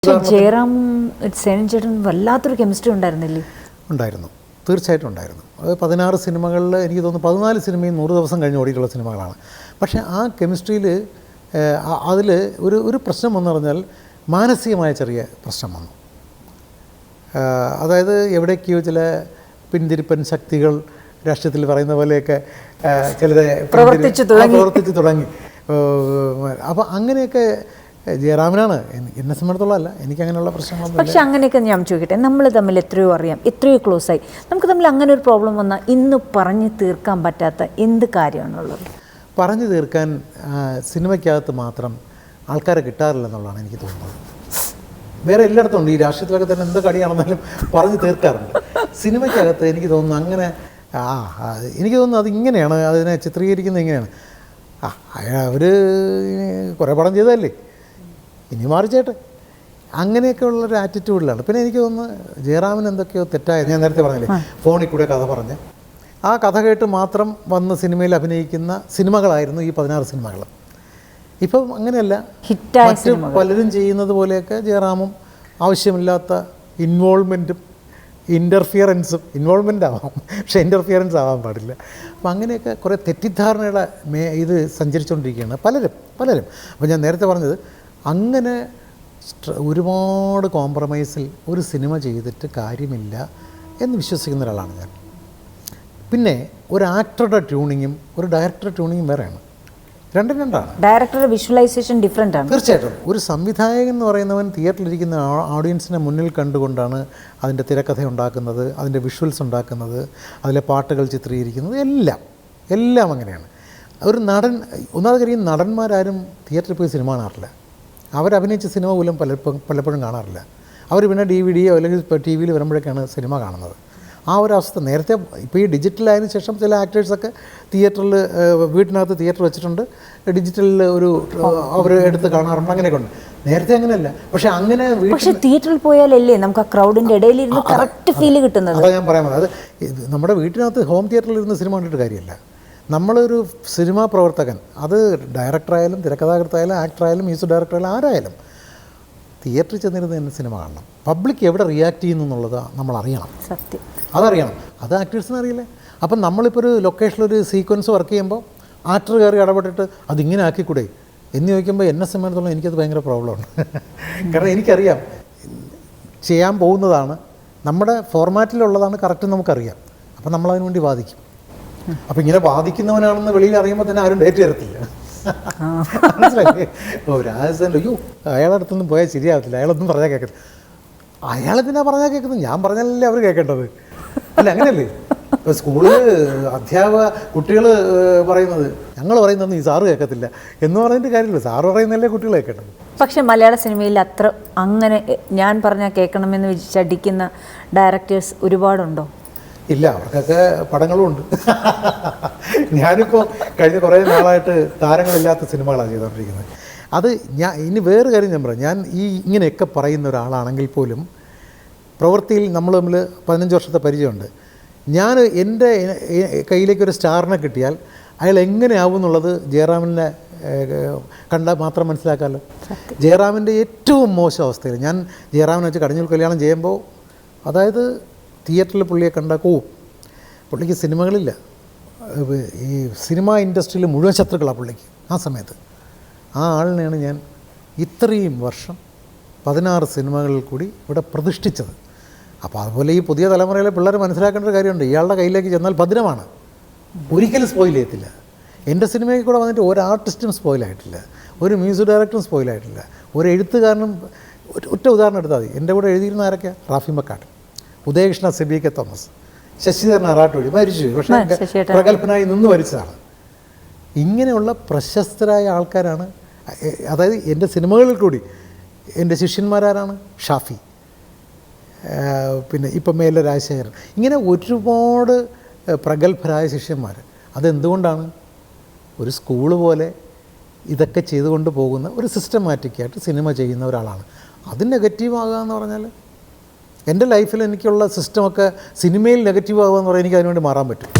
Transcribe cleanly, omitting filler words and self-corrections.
ജയറാം സേനൻ വല്ലാത്തൊരു കെമിസ്ട്രി ഉണ്ടായിരുന്നില്ലേ? ഉണ്ടായിരുന്നു, തീർച്ചയായിട്ടും ഉണ്ടായിരുന്നു. അത് 16 സിനിമകളിൽ എനിക്ക് തോന്നുന്നു 14 സിനിമയും 100 ദിവസം കഴിഞ്ഞ് ഓടിയിട്ടുള്ള സിനിമകളാണ്. പക്ഷേ ആ കെമിസ്ട്രിയിൽ അതിൽ ഒരു പ്രശ്നം വന്നു പറഞ്ഞാൽ മാനസികമായ ചെറിയ പ്രശ്നം വന്നു. അതായത് എവിടേക്കോ ചില പിന്തിരിപ്പൻ ശക്തികൾ രാഷ്ട്രീയത്തിൽ പറയുന്ന പോലെയൊക്കെ ചിലത് പ്രവർത്തിച്ചു തുടങ്ങി. അപ്പോൾ അങ്ങനെയൊക്കെ ജയറാമിനാണ്, എന്നെ സംബന്ധിച്ചിടത്തോളം അല്ല, എനിക്ക് അങ്ങനെയുള്ള പ്രശ്നങ്ങളൊന്നും. പക്ഷെ അങ്ങനെയൊക്കെ ഞാൻ ചോദിക്കട്ടെ, നമ്മൾ തമ്മിൽ എത്രയോ അറിയാം, എത്രയോ ക്ലോസ് ആയി, നമുക്ക് തമ്മിൽ അങ്ങനെ ഒരു പ്രോബ്ലം വന്നാൽ ഇന്ന് പറഞ്ഞു തീർക്കാൻ പറ്റാത്ത എന്ത് കാര്യമാണുള്ളത്? പറഞ്ഞു തീർക്കാൻ സിനിമയ്ക്കകത്ത് മാത്രം ആൾക്കാരെ കിട്ടാറില്ലെന്നുള്ളതാണ് എനിക്ക് തോന്നുന്നത്. വേറെ എല്ലായിടത്തും ഉണ്ട്, ഈ രാഷ്ട്രീയത്തിലൊക്കെ തന്നെ എന്ത് കടിയാണെന്നാലും പറഞ്ഞു തീർക്കാറുണ്ട്. സിനിമയ്ക്കകത്ത് എനിക്ക് തോന്നുന്നു അങ്ങനെ എനിക്ക് തോന്നുന്നു അതിങ്ങനെയാണ് അതിനെ ചിത്രീകരിക്കുന്നത്. ഇങ്ങനെയാണ്, അവർ കുറേ പടം ചെയ്തതല്ലേ, ഇനി മാറിച്ചേട്ടെ, അങ്ങനെയൊക്കെ ഉള്ളൊരു ആറ്റിറ്റ്യൂഡിലാണ്. പിന്നെ എനിക്ക് തോന്നുന്നു ജയറാമിന് എന്തൊക്കെയോ തെറ്റായ, ഞാൻ നേരത്തെ പറഞ്ഞില്ലേ, ഫോണിൽ കൂടെ കഥ പറഞ്ഞ് ആ കഥ കേട്ട് മാത്രം വന്ന് സിനിമയിൽ അഭിനയിക്കുന്ന സിനിമകളായിരുന്നു ഈ 16 സിനിമകൾ. ഇപ്പം അങ്ങനെയല്ല, മറ്റ് പലരും ചെയ്യുന്നത് പോലെയൊക്കെ ജയറാമും ആവശ്യമില്ലാത്ത ഇൻവോൾവ്മെൻറ്റും ഇൻ്റർഫിയറൻസും, ഇൻവോൾവ്മെൻ്റ് ആവാം പക്ഷേ ഇൻ്റർഫിയറൻസ് ആവാൻ പാടില്ല. അപ്പം അങ്ങനെയൊക്കെ കുറേ തെറ്റിദ്ധാരണയുടെ ഇത് സഞ്ചരിച്ചുകൊണ്ടിരിക്കുകയാണ് പലരും. അപ്പോൾ ഞാൻ നേരത്തെ പറഞ്ഞത്, അങ്ങനെ ഒരുപാട് കോംപ്രമൈസിൽ ഒരു സിനിമ ചെയ്തിട്ട് കാര്യമില്ല എന്ന് വിശ്വസിക്കുന്ന ഒരാളാണ് ഞാൻ. പിന്നെ ഒരു ആക്ടറുടെ ട്യൂണിങ്ങും ഒരു ഡയറക്ടറുടെ ട്യൂണിങ്ങും വേറെയാണ്, രണ്ടാണ്. ഡയറക്ടറുടെ വിഷ്വലൈസേഷൻ ഡിഫറെൻ്റ് ആണ്. തീർച്ചയായിട്ടും ഒരു സംവിധായകൻ എന്ന് പറയുന്നവൻ തിയേറ്ററിലിരിക്കുന്ന ഓഡിയൻസിനെ മുന്നിൽ കണ്ടുകൊണ്ടാണ് അതിൻ്റെ തിരക്കഥ ഉണ്ടാക്കുന്നത്, അതിൻ്റെ വിഷ്വൽസ് ഉണ്ടാക്കുന്നത്, അതിലെ പാട്ടുകൾ ചിത്രീകരിക്കുന്നത്, എല്ലാം അങ്ങനെയാണ്. ഒരു നടൻ, ഒന്നാമത് കാര്യം, നടന്മാരാരും തിയേറ്ററിൽ പോയി സിനിമ കാണാറില്ല. അവരഭിനയിച്ച സിനിമ പോലും പലപ്പോഴും കാണാറില്ല. അവർ പിന്നെ DVD അല്ലെങ്കിൽ TV വരുമ്പോഴേക്കാണ് സിനിമ കാണുന്നത്. ആ ഒരവസ്ഥ നേരത്തെ, ഇപ്പോൾ ഈ ഡിജിറ്റലായതിനു ശേഷം ചില ആക്ടേഴ്സൊക്കെ തിയേറ്ററിൽ, വീട്ടിനകത്ത് തിയേറ്റർ വെച്ചിട്ടുണ്ട്, ഡിജിറ്റലിൽ അവർ എടുത്ത് കാണാറുണ്ട്, അങ്ങനെയൊക്കെ ഉണ്ട്. നേരത്തെ അങ്ങനെയല്ല. പക്ഷേ അങ്ങനെ തിയേറ്ററിൽ പോയാലല്ലേ നമുക്ക് ആ ക്രൗഡിൻ്റെ ഇടയിലിരുന്ന് കറക്റ്റ് ഫീൽ കിട്ടുന്നത്. അതാണ് ഞാൻ പറയാൻ അത് നമ്മുടെ വീട്ടിനകത്ത് ഹോം തിയേറ്ററിൽ ഇരുന്ന് സിനിമ കണ്ടിട്ട് കാര്യമില്ല. നമ്മളൊരു സിനിമാ പ്രവർത്തകൻ, അത് ഡയറക്ടറായാലും തിരക്കഥാകൃത്തായാലും ആക്ടറായാലും മ്യൂസിക് ഡയറക്ടറായാലും ആരായാലും തിയേറ്ററിൽ ചെന്നിരുന്ന് തന്നെ സിനിമ കാണണം. പബ്ലിക് എവിടെ റിയാക്ട് ചെയ്യുന്നു എന്നുള്ളത് നമ്മൾ അറിയണം, സത്യം അതറിയണം. അത് ആക്ടേഴ്സിന് അറിയില്ല. അപ്പം നമ്മളിപ്പോൾ ഒരു ലൊക്കേഷനിലൊരു സീക്വൻസ് വർക്ക് ചെയ്യുമ്പോൾ ആക്ടർ കയറി ഇടപെട്ടിട്ട് അതിങ്ങനെ ആക്കിക്കൂടെ എന്ന് ചോദിക്കുമ്പോൾ എന്നെ സംബന്ധിച്ചിടത്തോളം എനിക്കത് ഭയങ്കര പ്രോബ്ലമാണ്. കാരണം എനിക്കറിയാം ചെയ്യാൻ പോകുന്നതാണ്, നമ്മുടെ ഫോർമാറ്റിലുള്ളതാണ് കറക്റ്റ് നമുക്കറിയാം. അപ്പം നമ്മളതിനു വേണ്ടി വാദിക്കും. അപ്പം ഇങ്ങനെ വാദിക്കുന്നവനാണെന്ന് വെളിയിൽ അറിയുമ്പോൾ തന്നെ ആരും ഡേറ്റ് തരത്തില്ല, മനസ്സിലായില്ലേ? ഓ രാജസ്ഥാനിൽ അയ്യോ അയാളുടെ അടുത്തൊന്നും പോയാൽ ശരിയാകത്തില്ല, അയാളൊന്നും പറഞ്ഞാൽ കേൾക്കത്തില്ല. അയാളെന്തിനാ പറഞ്ഞാൽ കേൾക്കുന്നത്? ഞാൻ പറഞ്ഞാലല്ലേ അവർ കേൾക്കേണ്ടത്, അല്ല അങ്ങനെയല്ലേ? ഇപ്പോൾ സ്കൂളിൽ കുട്ടികൾ പറയുന്നത്, ഞങ്ങൾ പറയുന്നത് ഈ സാറ് കേൾക്കത്തില്ല എന്ന് പറഞ്ഞിട്ട് കാര്യമില്ല, സാറ് പറയുന്നതല്ലേ കുട്ടികൾ കേൾക്കേണ്ടത്. പക്ഷേ മലയാള സിനിമയിൽ അത്ര അങ്ങനെ ഞാൻ പറഞ്ഞാൽ കേൾക്കണമെന്ന് വിചാരിക്കുന്ന ഡയറക്ടേഴ്സ് ഒരുപാടുണ്ടോ? ഇല്ല, അവർക്കൊക്കെ പടങ്ങളും ഉണ്ട്. ഞാനിപ്പോൾ കഴിഞ്ഞ കുറേ നാളായിട്ട് താരങ്ങളില്ലാത്ത സിനിമകളാണ് ചെയ്തുകൊണ്ടിരിക്കുന്നത്. അത് ഇനി വേറെ കാര്യം ഞാൻ പറയാം, ഞാൻ ഇങ്ങനെയൊക്കെ പറയുന്ന ഒരാളാണെങ്കിൽ പോലും പ്രവൃത്തിയിൽ നമ്മൾ തമ്മിൽ 15 വർഷത്തെ പരിചയമുണ്ട്. ഞാൻ എൻ്റെ കയ്യിലേക്കൊരു സ്റ്റാറിനെ കിട്ടിയാൽ അയാൾ എങ്ങനെയാവും എന്നുള്ളത് ജയറാമിനെ കണ്ടാൽ മാത്രം മനസ്സിലാക്കാമല്ലോ. ജയറാമിൻ്റെ ഏറ്റവും മോശം അവസ്ഥയിൽ ഞാൻ ജയറാമിനെ വെച്ച് കടിഞ്ഞൂൽ കല്യാണം ചെയ്യുമ്പോൾ, അതായത് തിയേറ്ററിൽ പുള്ളിയെ കണ്ടാൽ പോവും, പുള്ളിക്ക് സിനിമകളില്ല. ഈ സിനിമാ ഇൻഡസ്ട്രിയിൽ മുഴുവൻ ശത്രുക്കളാണ് പുള്ളിക്ക് ആ സമയത്ത്. ആ ആളിനെയാണ് ഞാൻ ഇത്രയും വർഷം 16 സിനിമകളിൽ കൂടി ഇവിടെ പ്രതിഷ്ഠിച്ചത്. അപ്പോൾ അതുപോലെ ഈ പുതിയ തലമുറയിലെ പിള്ളേർ മനസ്സിലാക്കേണ്ട ഒരു കാര്യമുണ്ട്, ഇയാളുടെ കയ്യിലേക്ക് ചെന്നാൽ ഭദ്രമാണ്, ഒരിക്കലും സ്പോയിൽ ചെയ്യത്തില്ല. എൻ്റെ സിനിമയിൽ കൂടെ വന്നിട്ട് ഒരു ആർട്ടിസ്റ്റും സ്പോയിലായിട്ടില്ല, ഒരു മ്യൂസിക് ഡയറക്ടറും സ്പോയിലായിട്ടില്ല, ഒരു എഴുത്തുകാരനും. ഒറ്റ ഉദാഹരണം എടുത്താൽ മതി, എൻ്റെ കൂടെ എഴുതിയിരുന്ന ആരൊക്കെയാണ്? റാഫി മക്കാട്ട്, ഉദയകൃഷ്ണ, CBK തോമസ്, ശശിധരൻ അറാട്ടൊഴി മരിച്ചു, പക്ഷേ പ്രഗത്ഭനായി നിന്ന് മരിച്ചതാണ്. ഇങ്ങനെയുള്ള പ്രശസ്തരായ ആൾക്കാരാണ്. അതായത് എൻ്റെ സിനിമകളിൽ കൂടി എൻ്റെ ശിഷ്യന്മാരാരാണ്? ഷാഫി, പിന്നെ ഇപ്പം മേലെ രാജശേഖരൻ, ഇങ്ങനെ ഒരുപാട് പ്രഗത്ഭരായ ശിഷ്യന്മാർ. അതെന്തുകൊണ്ടാണ്? ഒരു സ്കൂള് പോലെ ഇതൊക്കെ ചെയ്തുകൊണ്ട് പോകുന്ന ഒരു സിസ്റ്റമാറ്റിക്കായിട്ട് സിനിമ ചെയ്യുന്ന ഒരാളാണ്. അത് നെഗറ്റീവ് ആകുക എന്ന് പറഞ്ഞാൽ, എൻ്റെ ലൈഫിൽ എനിക്കുള്ള സിസ്റ്റമൊക്കെ സിനിമയിൽ നെഗറ്റീവ് ആകുക എന്ന് പറഞ്ഞാൽ എനിക്ക് അതിനുവേണ്ടി മാറാൻ പറ്റും.